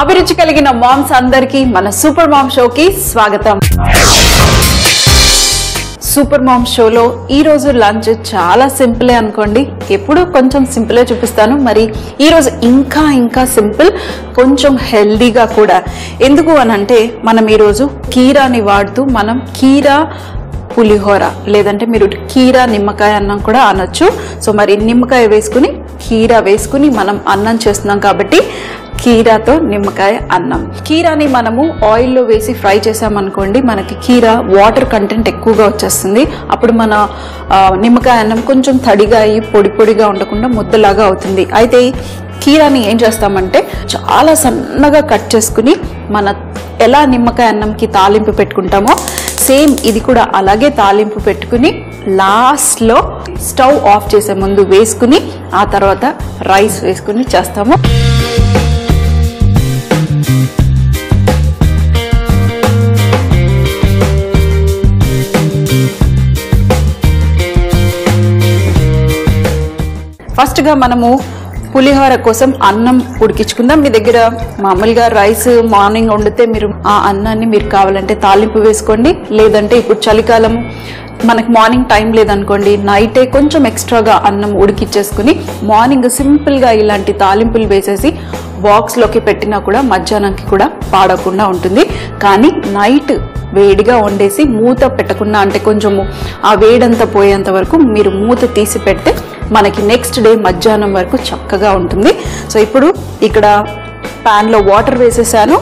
అభిరుచి కలిగిన మామ్స్ అందరికీ మన సూపర్ మామ్ షోకి స్వాగతం. సూపర్ మామ్ షోలో ఈ రోజు లంచ్ చాలా సింపులే అనుకోండి. ఎప్పుడు కొంచెం సింపులే చూపిస్తాను, మరి ఈరోజు ఇంకా సింపుల్, కొంచెం హెల్దీగా కూడా. ఎందుకు అనంటే మనం ఈరోజు కీరాని వాడుతూ మనం కీరా పులిహోర లేదంటే మీరు కీరా నిమ్మకాయ అన్నం కూడా అనొచ్చు. సో మరి నిమ్మకాయ వేసుకుని కీరా వేసుకుని మనం అన్నం చేస్తున్నాం కాబట్టి కీరాతో నిమ్మకాయ అన్నం. కీరాని మనము ఆయిల్లో వేసి ఫ్రై చేసామనుకోండి, మనకి కీరా వాటర్ కంటెంట్ ఎక్కువగా వచ్చేస్తుంది. అప్పుడు మన నిమ్మకాయ అన్నం కొంచెం తడిగా అయ్యి పొడిగా ఉండకుండా ముద్దలాగా అవుతుంది. అయితే కీరాని ఏం చేస్తామంటే చాలా సన్నగా కట్ చేసుకుని మన ఎలా నిమ్మకాయ అన్నంకి తాలింపు పెట్టుకుంటామో సేమ్ ఇది కూడా అలాగే తాలింపు పెట్టుకుని లాస్ట్లో స్టవ్ ఆఫ్ చేసే ముందు వేసుకుని ఆ తర్వాత రైస్ వేసుకుని చేస్తాము. ఫస్ట్గా మనము పులిహోర కోసం అన్నం ఉడికించుకుందాం. మీ దగ్గర మామూలుగా రైస్ మార్నింగ్ వండితే మీరు ఆ అన్నాన్ని మీరు కావాలంటే తాలింపు వేసుకోండి, లేదంటే ఇప్పుడు చలికాలం మనకి మార్నింగ్ టైం లేదనుకోండి, నైటే కొంచెం ఎక్స్ట్రాగా అన్నం ఉడికిచ్చేసుకుని మార్నింగ్ సింపుల్గా ఇలాంటి తాలింపులు వేసేసి బాక్స్లోకి పెట్టినా కూడా మధ్యాహ్నంకి కూడా పాడకుండా ఉంటుంది. కానీ నైట్ వేడిగా వండేసి మూత పెట్టకుండా, అంటే కొంచెము ఆ వేడంతా పోయేంత వరకు మీరు మూత తీసి పెడితే మనకి నెక్స్ట్ డే మధ్యాహ్నం వరకు చక్కగా ఉంటుంది. సో ఇప్పుడు ఇక్కడ ప్యాన్లో వాటర్ వేసేసాను.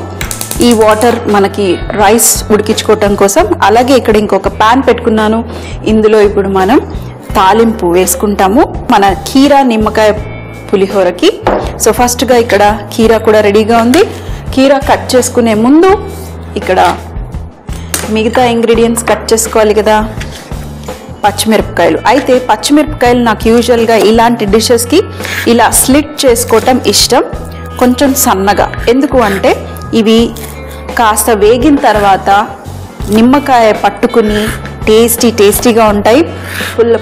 ఈ వాటర్ మనకి రైస్ ఉడికించుకోవటం కోసం. అలాగే ఇక్కడ ఇంకొక ప్యాన్ పెట్టుకున్నాను. ఇందులో ఇప్పుడు మనం తాలింపు వేసుకుంటాము మన కీరా నిమ్మకాయ పులిహోరకి. సో ఫస్ట్గా ఇక్కడ కీరా కూడా రెడీగా ఉంది. కీరా కట్ చేసుకునే ముందు ఇక్కడ మిగతా ఇంగ్రీడియంట్స్ కట్ చేసుకోవాలి కదా. పచ్చిమిరపకాయలు. అయితే పచ్చిమిరపకాయలు నాకు యూజువల్గా ఇలాంటి డిషెస్కి ఇలా స్లిట్ చేసుకోవటం ఇష్టం, కొంచెం సన్నగా. ఎందుకు అంటే ఇవి కాస్త వేగిన తర్వాత నిమ్మకాయ పట్టుకుని టేస్టీగా ఉంటాయి,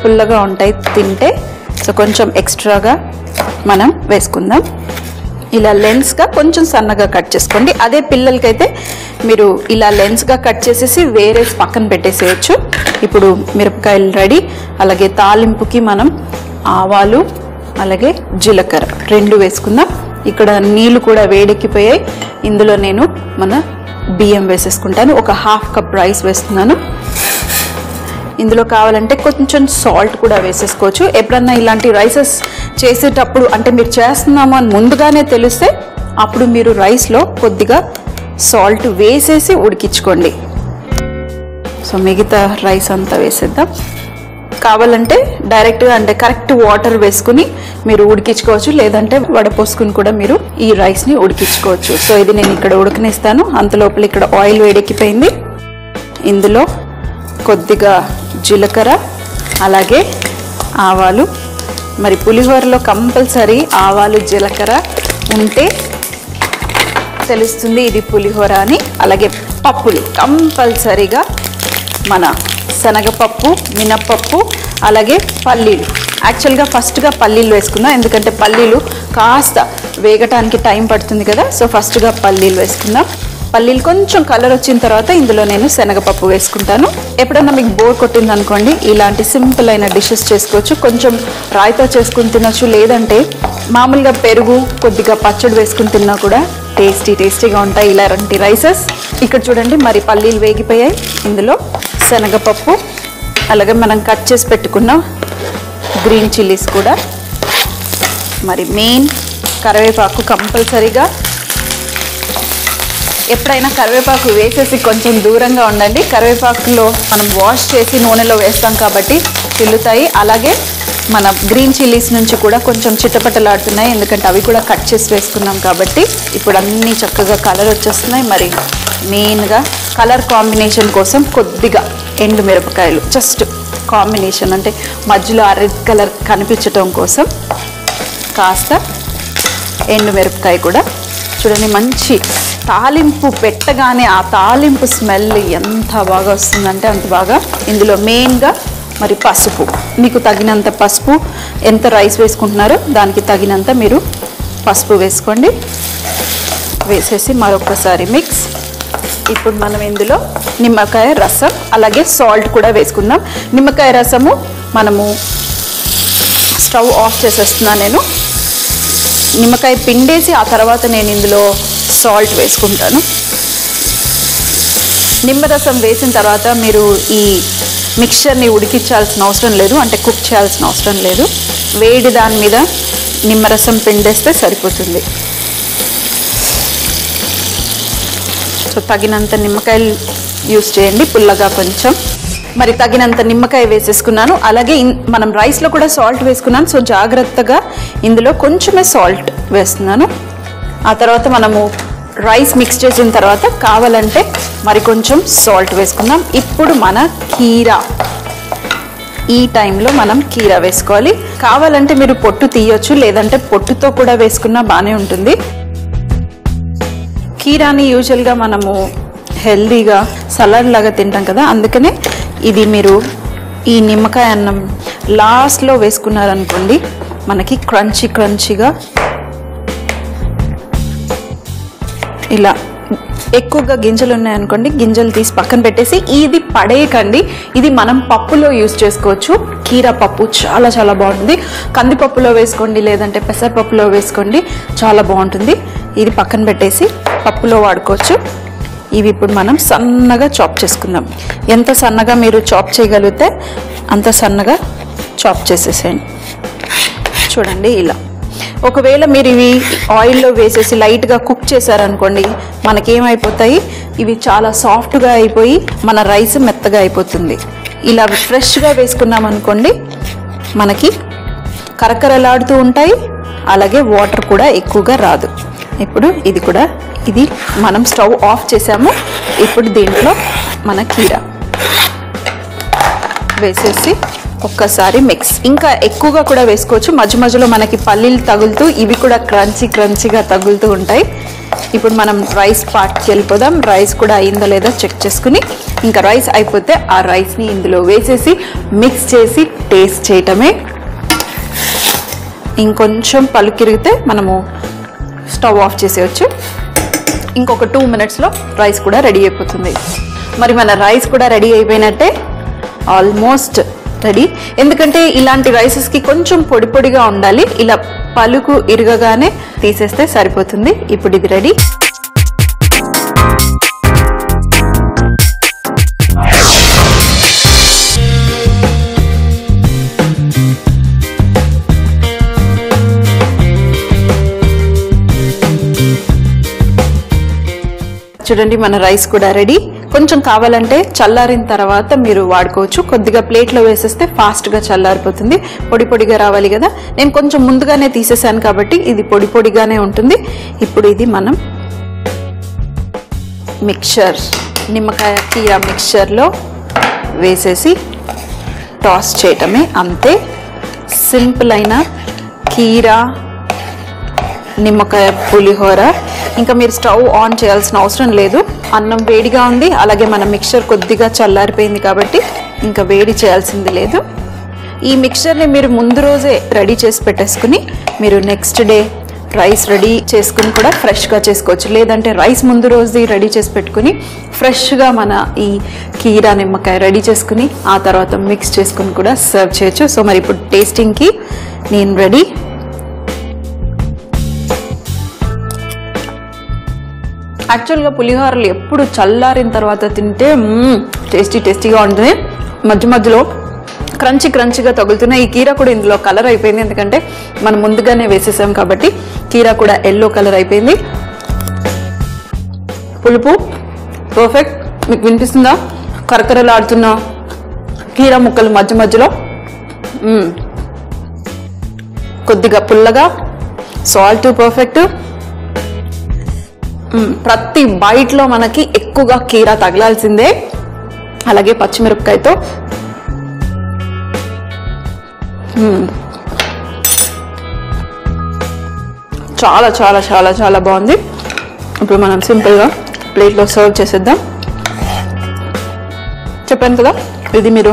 పుల్లగా ఉంటాయి తింటే. సో కొంచెం ఎక్స్ట్రాగా మనం వేసుకుందాం. ఇలా లెన్స్గా కొంచెం సన్నగా కట్ చేసుకోండి. అదే పిల్లలకైతే మీరు ఇలా లెన్స్గా కట్ చేసేసి వేరే పక్కన పెట్టేసేయచ్చు. ఇప్పుడు మిరపకాయలు రెడీ. అలాగే తాలింపుకి మనం ఆవాలు అలాగే జీలకర్ర రెండు వేసుకుందాం. ఇక్కడ నీళ్ళు కూడా వేడెక్కిపోయాయి. ఇందులో నేను మన బియ్యం వేసేసుకుంటాను. ఒక హాఫ్ కప్ రైస్ వేస్తున్నాను. ఇందులో కావాలంటే కొంచెం సాల్ట్ కూడా వేసేసుకోవచ్చు. ఎప్పుడన్నా ఇలాంటి రైసెస్ చేసేటప్పుడు, అంటే మీరు చేస్తున్నాము అని ముందుగానే తెలిస్తే అప్పుడు మీరు రైస్లో కొద్దిగా సాల్ట్ వేసేసి ఉడికించుకోండి. సో మిగతా రైస్ అంతా వేసేద్దాం. కావాలంటే డైరెక్ట్గా అంటే కరెక్ట్ వాటర్ వేసుకుని మీరు ఉడికించుకోవచ్చు, లేదంటే వడపోసుకుని కూడా మీరు ఈ రైస్ని ఉడికించుకోవచ్చు. సో ఇది నేను ఇక్కడ ఉడకనిస్తాను. అంతలోపల ఇక్కడ ఆయిల్ వేడెక్కిపోయింది. ఇందులో కొద్దిగా జీలకర్ర అలాగే ఆవాలు. మరి పులిహోరలో కంపల్సరీ ఆవాలు జీలకర్ర ఉంటే తెలుస్తుంది ఇది పులిహోర అని. అలాగే పప్పులు కంపల్సరీగా మన శనగపప్పు, మినప్పప్పు అలాగే పల్లీలు. యాక్చువల్గా ఫస్ట్గా పల్లీలు వేసుకుందాం, ఎందుకంటే పల్లీలు కాస్త వేగటానికి టైం పడుతుంది కదా. సో ఫస్ట్గా పల్లీలు వేసుకుందాం. పల్లీలు కొంచెం కలర్ వచ్చిన తర్వాత ఇందులో నేను శనగపప్పు వేసుకుంటాను. ఎప్పుడన్నా మీకు బోర్ కొట్టింది అనుకోండి, ఇలాంటి సింపుల్ అయిన డిషెస్ చేసుకోవచ్చు. కొంచెం రాయితో చేసుకుని తినొచ్చు, లేదంటే మామూలుగా పెరుగు కొద్దిగా పచ్చడి వేసుకుని తిన్నా కూడా టేస్టీగా ఉంటాయి ఇలాంటి రైసెస్. ఇక్కడ చూడండి మరి పల్లీలు వేగిపోయాయి. ఇందులో శనగపప్పు అలాగే మనం కట్ చేసి పెట్టుకున్న గ్రీన్ చిల్లీస్ కూడా, మరి మెయిన్ కరివేపాకు కంపల్సరీగా. ఎప్పుడైనా కరివేపాకు వేసేసి కొంచెం దూరంగా ఉండండి. కరివేపాకులో మనం వాష్ చేసి నూనెలో వేస్తాం కాబట్టి చిల్లుతాయి. అలాగే మన గ్రీన్ చిల్లీస్ నుంచి కూడా కొంచెం చిట్టపట్టలాడుతున్నాయి, ఎందుకంటే అవి కూడా కట్ చేసి వేసుకున్నాం కాబట్టి. ఇప్పుడు అన్నీ చక్కగా కలర్ వచ్చేస్తున్నాయి. మరి మెయిన్గా కలర్ కాంబినేషన్ కోసం కొద్దిగా ఎండు మిరపకాయలు, జస్ట్ కాంబినేషన్ అంటే మధ్యలో ఆ రెడ్ కలర్ కనిపించటం కోసం కాస్త ఎండు మిరపకాయ కూడా. చూడండి మంచి తాలింపు పెట్టగానే ఆ తాలింపు స్మెల్ ఎంత బాగా వస్తుందంటే అంత బాగా. ఇందులో మెయిన్గా మరి పసుపు, మీకు తగినంత పసుపు, ఎంత రైస్ వేసుకుంటున్నారో దానికి తగినంత మీరు పసుపు వేసుకోండి. వేసేసి మరొకసారి మిక్స్. ఇప్పుడు మనం ఇందులో నిమ్మకాయ రసం అలాగే సాల్ట్ కూడా వేసుకుందాం. నిమ్మకాయ రసము మనము స్టవ్ ఆఫ్ చేసేస్తున్నాను. నేను నిమ్మకాయ పిండేసి ఆ తర్వాత నేను ఇందులో సాల్ట్ వేసుకుంటాను. నిమ్మరసం వేసిన తర్వాత మీరు ఈ మిక్చర్ని ఉడికించాల్సిన అవసరం లేదు, అంటే కుక్ చేయాల్సిన అవసరం లేదు. వేడి దాని మీద నిమ్మరసం పిండేస్తే సరిపోతుంది. సో తగినంత నిమ్మకాయలు యూస్ చేయండి, పుల్లగా కొంచెం. మరి తగినంత నిమ్మకాయ వేసేసుకున్నాను. అలాగే మనం రైస్లో కూడా సాల్ట్ వేసుకున్నాను. సో జాగ్రత్తగా ఇందులో కొంచెమే సాల్ట్ వేస్తున్నాను. ఆ తర్వాత మనము రైస్ మిక్స్ చేసిన తర్వాత కావాలంటే మరి కొంచెం సాల్ట్ వేసుకుందాం. ఇప్పుడు మన కీరా, ఈ టైంలో మనం కీరా వేసుకోవాలి. కావాలంటే మీరు పొట్టు తీయొచ్చు, లేదంటే పొట్టుతో కూడా వేసుకున్నా బాగానే ఉంటుంది. కీరాని యూజువల్గా మనము హెల్దీగా సలాడ్ లాగా తింటాం కదా, అందుకనే ఇది మీరు ఈ నిమ్మకాయ అన్నం లాస్ట్లో వేసుకున్నారనుకోండి, మనకి క్రంచీగా ఇలా. ఎక్కువగా గింజలు ఉన్నాయనుకోండి, గింజలు తీసి పక్కన పెట్టేసి ఇది పడేయకండి. ఇది మనం పప్పులో యూజ్ చేసుకోవచ్చు. కీరా పప్పు చాలా చాలా బాగుంటుంది. కందిపప్పులో వేసుకోండి, లేదంటే పెసరపప్పులో వేసుకోండి, చాలా బాగుంటుంది. ఇది పక్కన పెట్టేసి పప్పులో వాడుకోవచ్చు. ఇవి ఇప్పుడు మనం సన్నగా చాప్ చేసుకుందాం. ఎంత సన్నగా మీరు చాప్ చేయగలిగితే అంత సన్నగా చాప్ చేసేసేయండి. చూడండి ఇలా. ఒకవేళ మీరు ఇవి ఆయిల్లో వేసేసి లైట్గా కుక్ చేశారనుకోండి, మనకేమైపోతాయి, ఇవి చాలా సాఫ్ట్గా అయిపోయి మన రైస్ మెత్తగా అయిపోతుంది. ఇలా ఫ్రెష్గా వేసుకున్నాం అనుకోండి, మనకి కరకరలాడుతూ ఉంటాయి, అలాగే వాటర్ కూడా ఎక్కువగా రాదు. ఇప్పుడు ఇది మనం స్టవ్ ఆఫ్ చేసాము. ఇప్పుడు దీంట్లో మన కీరా వేసేసి ఒక్కసారి మిక్స్. ఇంకా ఎక్కువగా కూడా వేసుకోవచ్చు. మధ్య మధ్యలో మనకి పల్లీలు తగులుతూ ఇవి కూడా క్రంచీగా తగులుతూ ఉంటాయి. ఇప్పుడు మనం రైస్ పార్ట్కి వెళ్ళిపోదాం. రైస్ కూడా అయిందో లేదో చెక్ చేసుకుని, ఇంకా రైస్ అయిపోతే ఆ రైస్ని ఇందులో వేసేసి మిక్స్ చేసి టేస్ట్ చేయటమే. ఇంకొంచెం పలుకిరిగితే మనము స్టవ్ ఆఫ్ చేసేయచ్చు. ఇంకొక 2 minutesలో రైస్ కూడా రెడీ అయిపోతుంది. మరి మన రైస్ కూడా రెడీ అయిపోయినట్టే, ఆల్మోస్ట్ రెడీ. ఎందుకంటే ఇలాంటి రైసెస్కి కొంచెం పొడి పొడిగా ఉండాలి. ఇలా పలుకు ఇరగగానే తీసేస్తే సరిపోతుంది. ఇప్పుడు ఇది రెడీ. చూడండి మన రైస్ కూడా రెడీ. కొంచెం కావాలంటే చల్లారిన తర్వాత మీరు వాడుకోవచ్చు. కొద్దిగా ప్లేట్లో వేసేస్తే ఫాస్ట్గా చల్లారిపోతుంది. పొడి పొడిగా రావాలి కదా, నేను కొంచెం ముందుగానే తీసేసాను కాబట్టి ఇది పొడి పొడిగానే ఉంటుంది. ఇప్పుడు ఇది మనం మిక్చర్, నిమ్మకాయ కీరా మిక్చర్లో వేసేసి టాస్ చేయటమే. అంతే, సింపుల్ అయిన కీరా నిమ్మకాయ పులిహోర. ఇంకా మీరు స్టవ్ ఆన్ చేయాల్సిన అవసరం లేదు. అన్నం వేడిగా ఉంది, అలాగే మన మిక్చర్ కొద్దిగా చల్లారిపోయింది కాబట్టి ఇంకా వేడి చేయాల్సింది లేదు. ఈ మిక్చర్ని మీరు ముందు రోజే రెడీ చేసి పెట్టేసుకుని మీరు నెక్స్ట్ డే రైస్ రెడీ చేసుకుని కూడా ఫ్రెష్గా చేసుకోవచ్చు. లేదంటే రైస్ ముందు రోజు రెడీ చేసి పెట్టుకుని ఫ్రెష్గా మన ఈ కీరా నిమ్మకాయ రెడీ చేసుకుని ఆ తర్వాత మిక్స్ చేసుకుని కూడా సర్వ్ చేయొచ్చు. సో మరి ఇప్పుడు టేస్టింగ్కి నేను రెడీ. యాక్చువల్గా పులిహోరలు ఎప్పుడు చల్లారిన తర్వాత తింటే టేస్టీగా ఉంటుంది. మధ్య మధ్యలో క్రంచీగా తగులుతున్నాయి. ఈ కీరా కూడా ఇందులో కలర్ అయిపోయింది, ఎందుకంటే మనం ముందుగానే వేసేసాం కాబట్టి కీరా కూడా ఎల్లో కలర్ అయిపోయింది. పులుపు పర్ఫెక్ట్. మీకు వినిపిస్తుందా కరకరలాడుతున్న కీరా ముక్కలు మధ్య మధ్యలో? కొద్దిగా పుల్లగా, సాల్ట్ పర్ఫెక్ట్. ప్రతి బైట్లో మనకి ఎక్కువగా కీరా తగలాల్సిందే. అలాగే పచ్చిమిరపకాయతో చాలా చాలా చాలా చాలా బాగుంది. ఇప్పుడు మనం సింపుల్గా ప్లేట్లో సర్వ్ చేసేద్దాం. చెప్పాను కదా, ఇది మీరు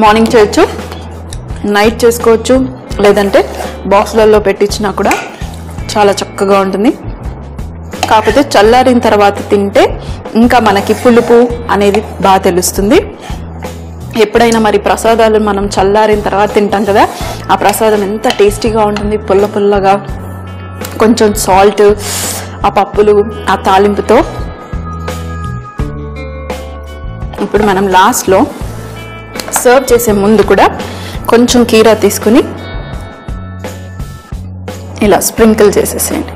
మార్నింగ్ చేయొచ్చు, నైట్ చేసుకోవచ్చు, లేదంటే బాక్స్లలో పెట్టించినా కూడా చాలా చక్కగా ఉంటుంది. కాకపోతే చల్లారిన తర్వాత తింటే ఇంకా మనకి పులుపు అనేది బాగా తెలుస్తుంది. ఎప్పుడైనా మరి ప్రసాదాలు మనం చల్లారిన తర్వాత తింటాం కదా, ఆ ప్రసాదం ఎంత టేస్టీగా ఉంటుంది, పుల్ల పుల్లగా, కొంచెం సాల్ట్, ఆ పప్పులు, ఆ తాలింపుతో. ఇప్పుడు మనం లాస్ట్లో సర్వ్ చేసే ముందు కూడా కొంచెం కీరా తీసుకుని ఇలా స్ప్రింకిల్ చేసేసేయండి.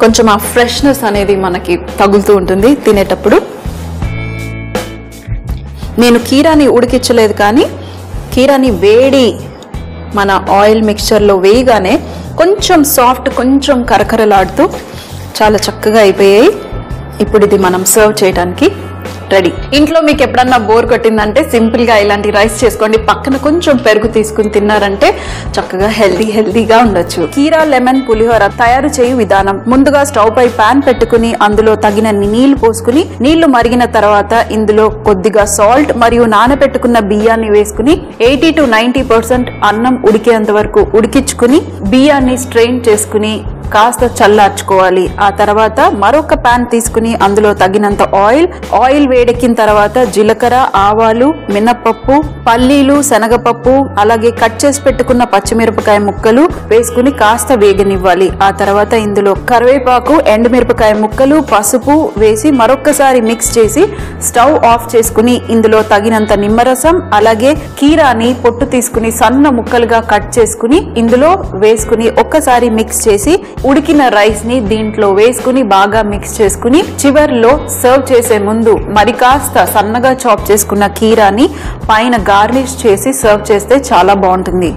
కొంచెం ఆ ఫ్రెష్నెస్ అనేది మనకి తగులుతూ ఉంటుంది తినేటప్పుడు. నేను కీరాని ఉడికించలేదు, కానీ కీరాని వేడి మన ఆయిల్ మిక్చర్లో వేయగానే కొంచెం సాఫ్ట్, కొంచెం కరకరలాడుతూ చాలా చక్కగా అయిపోయాయి. ఇప్పుడు ఇది మనం సర్వ్ చేయడానికి రెడీ. ఇంట్లో మీకు ఎప్పుడన్నా బోర్ కొట్టిందంటే సింపుల్గా ఇలాంటి రైస్ చేసుకోండి. పక్కన కొంచెం పెరుగు తీసుకుని తిన్నారంటే చక్కగా హెల్దీగా ఉండొచ్చు. కీరా లెమన్ పులిహోర తయారు చేయు విధానం: ముందుగా స్టవ్ పై పాన్ పెట్టుకుని అందులో తగినన్ని నీళ్లు పోసుకుని, నీళ్లు మరిగిన తర్వాత ఇందులో కొద్దిగా సాల్ట్ మరియు నానబెట్టుకున్న బియ్యాన్ని వేసుకుని 80 to 90% అన్నం ఉడికేంత వరకు ఉడికించుకుని బియ్యాన్ని స్ట్రెయిన్ చేసుకుని కాస్త చల్లార్చుకోవాలి. ఆ తర్వాత మరొక పాన్ తీసుకుని అందులో తగినంత ఆయిల్ వేడెక్కిన తర్వాత జీలకర్ర, ఆవాలు, మినపప్పు, పల్లీలు, శనగపప్పు, అలాగే కట్ చేసి పెట్టుకున్న పచ్చిమిరపకాయ ముక్కలు వేసుకుని కాస్త వేగనివ్వాలి. ఆ తర్వాత ఇందులో కరివేపాకు, ఎండుమిరపకాయ ముక్కలు, పసుపు వేసి మరొక్కసారి మిక్స్ చేసి స్టవ్ ఆఫ్ చేసుకుని ఇందులో తగినంత నిమ్మరసం, అలాగే కీరాని పొట్టు తీసుకుని సన్న ముక్కలుగా కట్ చేసుకుని ఇందులో వేసుకుని ఒక్కసారి మిక్స్ చేసి ఉడికిన రైస్ ని దీంట్లో వేసుకుని బాగా మిక్స్ చేసుకుని చివర్లో సర్వ్ చేసే ముందు మరి కాస్త సన్నగా చాప్ చేసుకున్న కీరాని పైన గార్నిష్ చేసి సర్వ్ చేస్తే చాలా బాగుంటుంది.